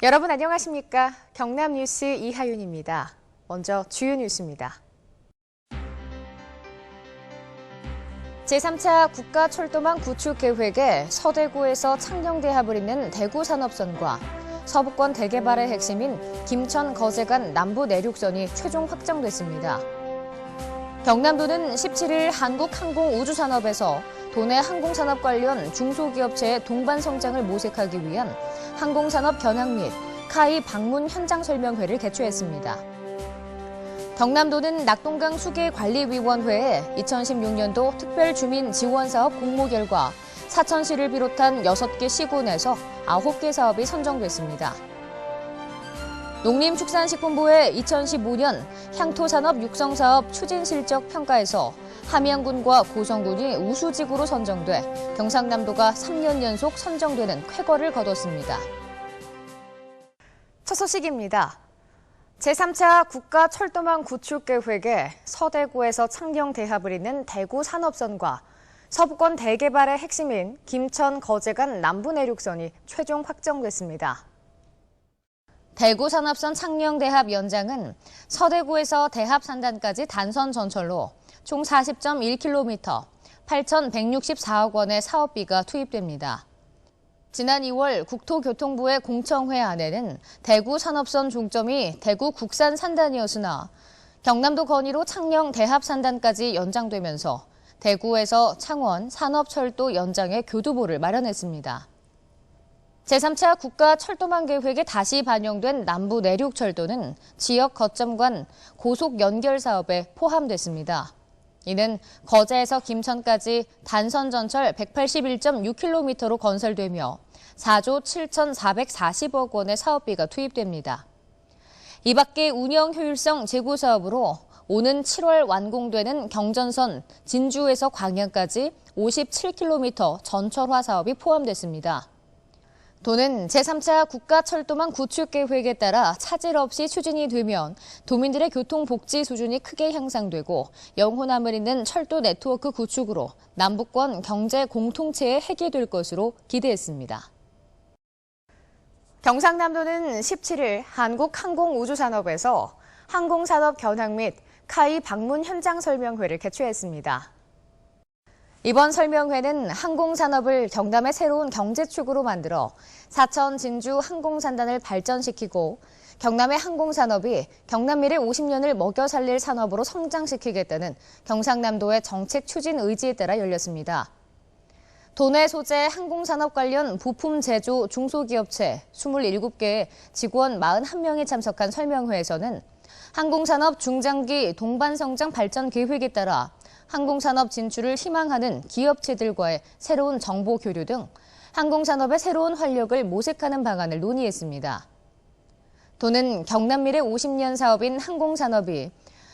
여러분 안녕하십니까? 경남 뉴스 이하윤입니다. 먼저 주요 뉴스입니다. 제3차 국가철도망 구축 계획에 서대구에서 창녕대합을 잇는 대구산업선과 서부권 대개발의 핵심인 김천 거제 간 남부 내륙선이 최종 확정됐습니다. 경남도는 17일 한국항공우주산업에서 도내 항공산업 관련 중소기업체의 동반 성장을 모색하기 위한 항공산업 견학 및 카이 방문 현장 설명회를 개최했습니다. 경남도는 낙동강 수계관리위원회에 2016년도 특별주민지원사업 공모 결과 사천시를 비롯한 6개 시군에서 9개 사업이 선정됐습니다. 농림축산식품부의 2015년 향토산업 육성사업 추진실적 평가에서 함양군과 고성군이 우수지구로 선정돼 경상남도가 3년 연속 선정되는 쾌거를 거뒀습니다. 첫 소식입니다. 제3차 국가철도망 구축 계획에 서대구에서 창녕대합을 잇는 대구산업선과 서부권 대개발의 핵심인 김천 거제 간 남부 내륙선이 최종 확정됐습니다. 대구산업선 창녕대합 연장은 서대구에서 대합산단까지 단선 전철로 총 40.1km, 8,164억 원의 사업비가 투입됩니다. 지난 2월 국토교통부의 공청회안에는 대구산업선 중점이 대구 국산산단이었으나 경남도 건의로 창녕 대합산단까지 연장되면서 대구에서 창원 산업철도 연장의 교두보를 마련했습니다. 제3차 국가철도망 계획에 다시 반영된 남부 내륙철도는 지역 거점 간 고속 연결 사업에 포함됐습니다. 이는 거제에서 김천까지 단선 전철 181.6km로 건설되며 4조 7,440억 원의 사업비가 투입됩니다. 이 밖에 운영 효율성 제고 사업으로 오는 7월 완공되는 경전선 진주에서 광양까지 57km 전철화 사업이 포함됐습니다. 도는 제3차 국가철도망 구축 계획에 따라 차질 없이 추진이 되면 도민들의 교통복지 수준이 크게 향상되고 영혼함을 잇는 철도 네트워크 구축으로 남북권 경제 공통체의 핵이 될 것으로 기대했습니다. 경상남도는 17일 한국항공우주산업에서 항공산업 견학 및 카이 방문 현장 설명회를 개최했습니다. 이번 설명회는 항공산업을 경남의 새로운 경제축으로 만들어 사천 진주 항공산단을 발전시키고 경남의 항공산업이 경남 미래 50년을 먹여 살릴 산업으로 성장시키겠다는 경상남도의 정책 추진 의지에 따라 열렸습니다. 도내 소재 항공산업 관련 부품 제조 중소기업체 27개의 직원 41명이 참석한 설명회에서는 항공산업 중장기 동반성장 발전 계획에 따라 항공산업 진출을 희망하는 기업체들과의 새로운 정보 교류 등 항공산업의 새로운 활력을 모색하는 방안을 논의했습니다. 도는 경남 미래 50년 사업인 항공산업이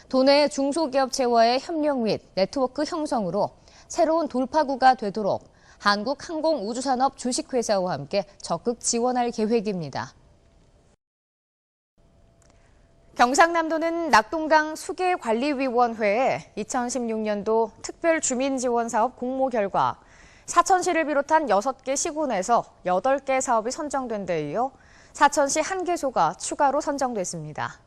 도내 중소기업체와의 협력 및 네트워크 형성으로 새로운 돌파구가 되도록 한국항공우주산업 주식회사와 함께 적극 지원할 계획입니다. 경상남도는 낙동강 수계관리위원회에 2016년도 특별주민지원사업 공모 결과 사천시를 비롯한 6개 시군에서 8개 사업이 선정된 데 이어 사천시 1개소가 추가로 선정됐습니다.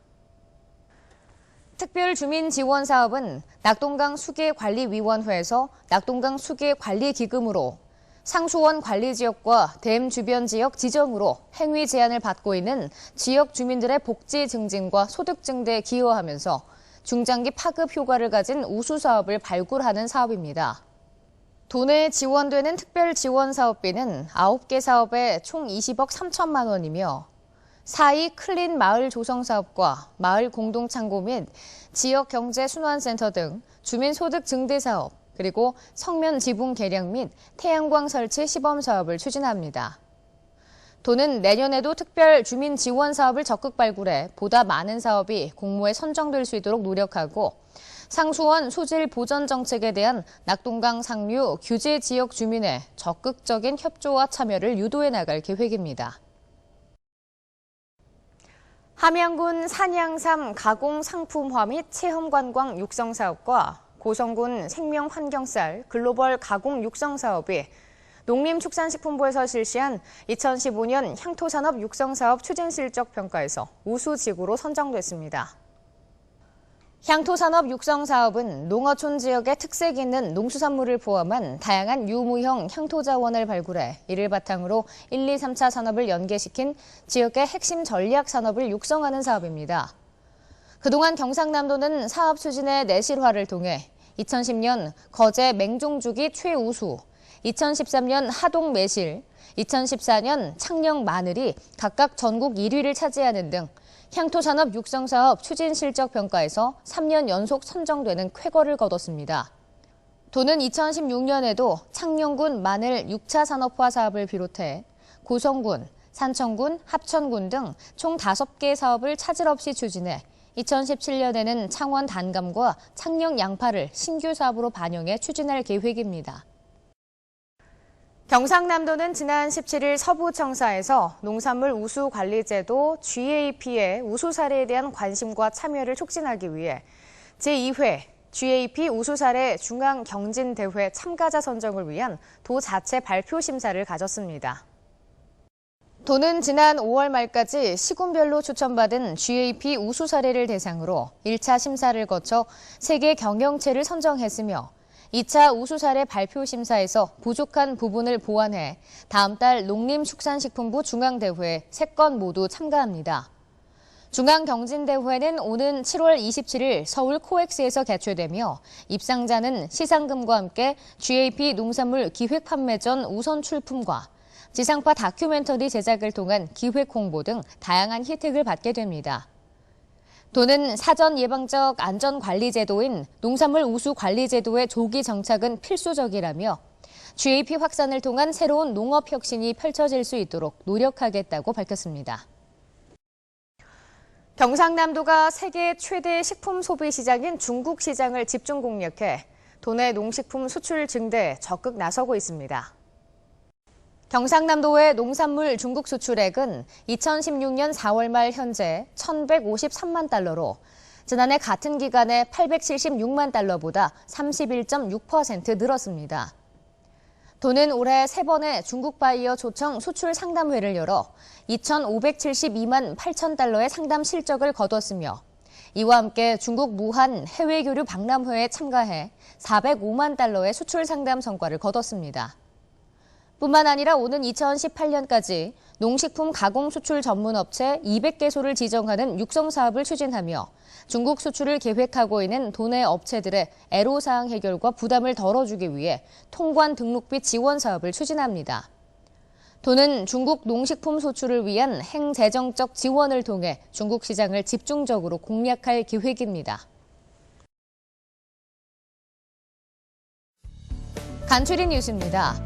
특별주민지원사업은 낙동강 수계관리위원회에서 낙동강 수계관리기금으로 상수원 관리지역과 댐 주변 지역 지정으로 행위 제한을 받고 있는 지역 주민들의 복지 증진과 소득 증대에 기여하면서 중장기 파급 효과를 가진 우수 사업을 발굴하는 사업입니다. 도내에 지원되는 특별 지원 사업비는 9개 사업에 총 20억 3천만 원이며 4이 클린 마을 조성 사업과 마을 공동창고 및 지역 경제 순환센터 등 주민 소득 증대 사업, 그리고 성면 지붕 개량 및 태양광 설치 시범 사업을 추진합니다. 도는 내년에도 특별 주민 지원 사업을 적극 발굴해 보다 많은 사업이 공모에 선정될 수 있도록 노력하고 상수원 수질 보전 정책에 대한 낙동강 상류 규제 지역 주민의 적극적인 협조와 참여를 유도해 나갈 계획입니다. 함양군 산양삼 가공상품화 및 체험관광 육성사업과 고성군 생명환경쌀 글로벌 가공 육성 사업이 농림축산식품부에서 실시한 2015년 향토산업 육성사업 추진실적평가에서 우수지구로 선정됐습니다. 향토산업 육성사업은 농어촌 지역의 특색 있는 농수산물을 포함한 다양한 유무형 향토자원을 발굴해 이를 바탕으로 1, 2, 3차 산업을 연계시킨 지역의 핵심 전략 산업을 육성하는 사업입니다. 그동안 경상남도는 사업 추진의 내실화를 통해 2010년 거제 맹종죽이 최우수, 2013년 하동 매실, 2014년 창녕 마늘이 각각 전국 1위를 차지하는 등 향토산업 육성사업 추진실적평가에서 3년 연속 선정되는 쾌거를 거뒀습니다. 도는 2016년에도 창녕군 마늘 6차 산업화 사업을 비롯해 고성군, 산청군, 합천군 등 총 5개 사업을 차질 없이 추진해 2017년에는 창원 단감과 창녕 양파를 신규 사업으로 반영해 추진할 계획입니다. 경상남도는 지난 17일 서부청사에서 농산물 우수관리제도 GAP의 우수 사례에 대한 관심과 참여를 촉진하기 위해 제2회 GAP 우수사례 중앙경진대회 참가자 선정을 위한 도 자체 발표 심사를 가졌습니다. 도는 지난 5월 말까지 시군별로 추천받은 GAP 우수 사례를 대상으로 1차 심사를 거쳐 3개 경영체를 선정했으며 2차 우수 사례 발표 심사에서 부족한 부분을 보완해 다음 달 농림축산식품부 중앙대회에 3건 모두 참가합니다. 중앙경진대회는 오는 7월 27일 서울 코엑스에서 개최되며 입상자는 시상금과 함께 GAP 농산물 기획판매전 우선 출품과 지상파 다큐멘터리 제작을 통한 기획 홍보 등 다양한 혜택을 받게 됩니다. 도는 사전 예방적 안전관리제도인 농산물 우수관리제도의 조기 정착은 필수적이라며 GAP 확산을 통한 새로운 농업 혁신이 펼쳐질 수 있도록 노력하겠다고 밝혔습니다. 경상남도가 세계 최대 식품 소비 시장인 중국 시장을 집중 공략해 도내 농식품 수출 증대에 적극 나서고 있습니다. 경상남도의 농산물 중국 수출액은 2016년 4월 말 현재 1,153만 달러로 지난해 같은 기간에 876만 달러보다 31.6% 늘었습니다. 도는 올해 3번의 중국 바이어 초청 수출 상담회를 열어 2,572만 8천 달러의 상담 실적을 거뒀으며 이와 함께 중국 무한 해외교류 박람회에 참가해 405만 달러의 수출 상담 성과를 거뒀습니다. 뿐만 아니라 오는 2018년까지 농식품 가공 수출 전문 업체 200개소를 지정하는 육성 사업을 추진하며 중국 수출을 계획하고 있는 도내 업체들의 애로사항 해결과 부담을 덜어주기 위해 통관 등록비 지원 사업을 추진합니다. 도는 중국 농식품 수출을 위한 행재정적 지원을 통해 중국 시장을 집중적으로 공략할 계획입니다. 간추린 뉴스입니다.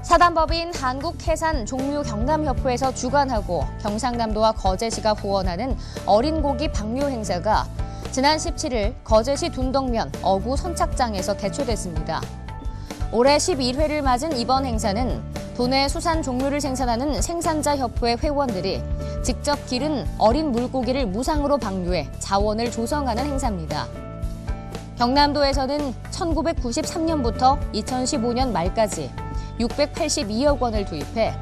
사단법인 한국해산종묘경남협회에서 주관하고 경상남도와 거제시가 후원하는 어린 고기 방류 행사가 지난 17일 거제시 둔덕면 어구 선착장에서 개최됐습니다. 올해 11회를 맞은 이번 행사는 도내 수산 종류를 생산하는 생산자협회 회원들이 직접 기른 어린 물고기를 무상으로 방류해 자원을 조성하는 행사입니다. 경남도에서는 1993년부터 2015년 말까지 682억 원을 투입해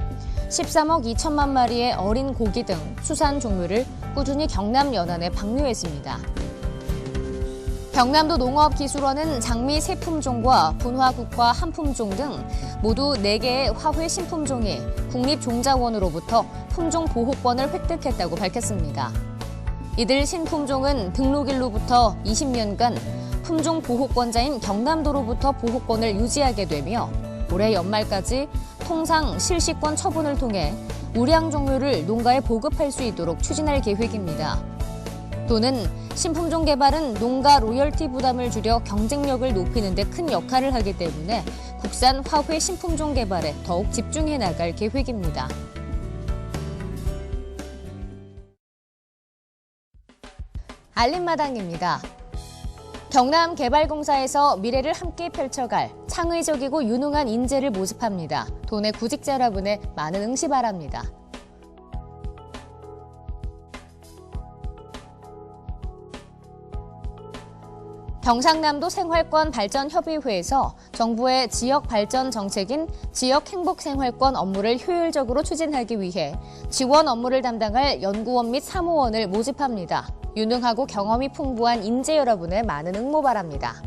13억 2천만 마리의 어린 고기 등 수산 종류를 꾸준히 경남 연안에 방류했습니다. 경남도 농업기술원은 장미 세 품종과 분화 국화 한 품종 등 모두 4개의 화훼 신품종이 국립종자원으로부터 품종 보호권을 획득했다고 밝혔습니다. 이들 신품종은 등록일로부터 20년간 품종 보호권자인 경남도로부터 보호권을 유지하게 되며 올해 연말까지 통상 실시권 처분을 통해 우량 종류를 농가에 보급할 수 있도록 추진할 계획입니다. 도는 신품종 개발은 농가 로열티 부담을 줄여 경쟁력을 높이는 데 큰 역할을 하기 때문에 국산 화훼 신품종 개발에 더욱 집중해 나갈 계획입니다. 알림마당입니다. 경남개발공사에서 미래를 함께 펼쳐갈 창의적이고 유능한 인재를 모집합니다. 도내 구직자 여러분의 많은 응시 바랍니다. 경상남도 생활권 발전협의회에서 정부의 지역 발전 정책인 지역행복생활권 업무를 효율적으로 추진하기 위해 지원 업무를 담당할 연구원 및 사무원을 모집합니다. 유능하고 경험이 풍부한 인재 여러분의 많은 응모 바랍니다.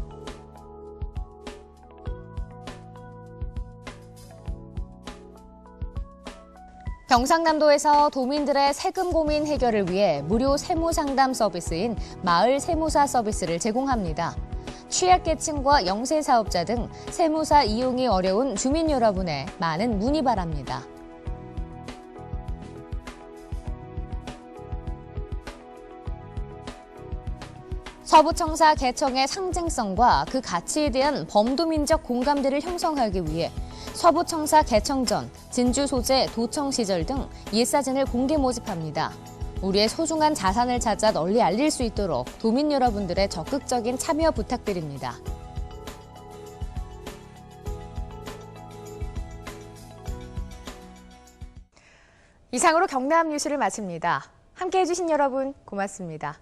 경상남도에서 도민들의 세금 고민 해결을 위해 무료 세무상담 서비스인 마을 세무사 서비스를 제공합니다. 취약계층과 영세사업자 등 세무사 이용이 어려운 주민 여러분의 많은 문의 바랍니다. 서부청사 개청의 상징성과 그 가치에 대한 범도민적 공감대를 형성하기 위해 서부청사 개청 전 진주 소재 도청 시절 등 옛사진을 공개 모집합니다. 우리의 소중한 자산을 찾아 널리 알릴 수 있도록 도민 여러분들의 적극적인 참여 부탁드립니다. 이상으로 경남 뉴스를 마칩니다. 함께해 주신 여러분 고맙습니다.